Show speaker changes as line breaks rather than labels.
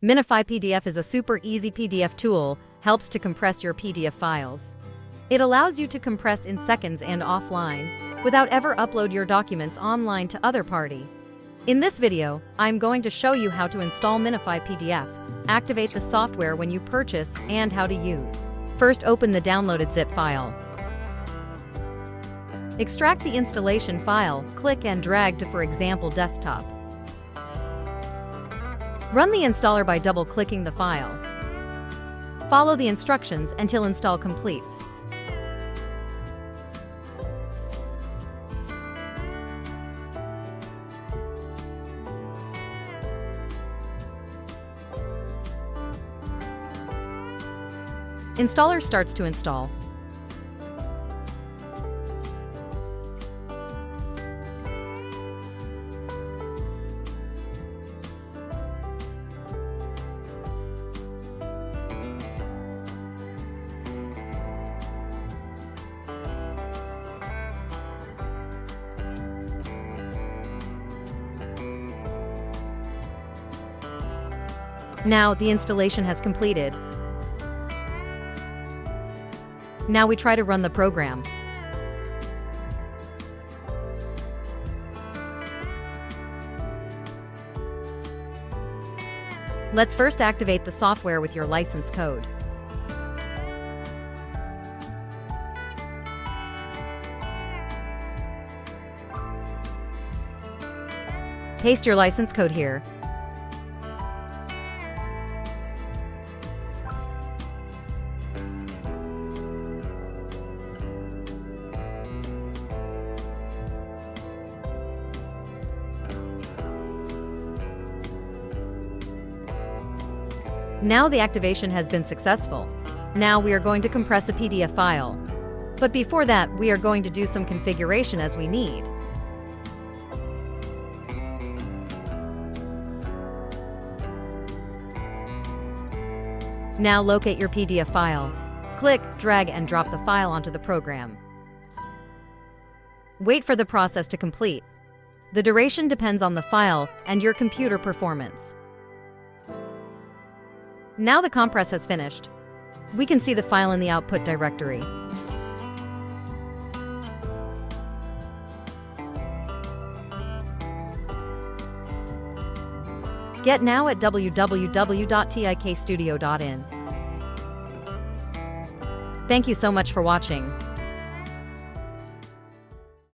Minify PDF is a super easy PDF tool, helps to compress your PDF files. It allows you to compress in seconds and offline, without ever upload your documents online to other party. In this video, I'm going to show you how to install Minify PDF, activate the software when you purchase, and how to use. First, open the downloaded zip file. Extract the installation file, click and drag to, for example, desktop. Run the installer by double-clicking the file. Follow the instructions until install completes. Installer starts to install. Now the installation has completed. Now we try to run the program. Let's first activate the software with your license code. Paste your license code here. Now the activation has been successful. Now we are going to compress a PDF file. But before that, we are going to do some configuration as we need. Now locate your PDF file. Click, drag, and drop the file onto the program. Wait for the process to complete. The duration depends on the file and your computer performance. Now the compress has finished. We can see the file in the output directory. Get now at www.tikstudio.in. Thank you so much for watching.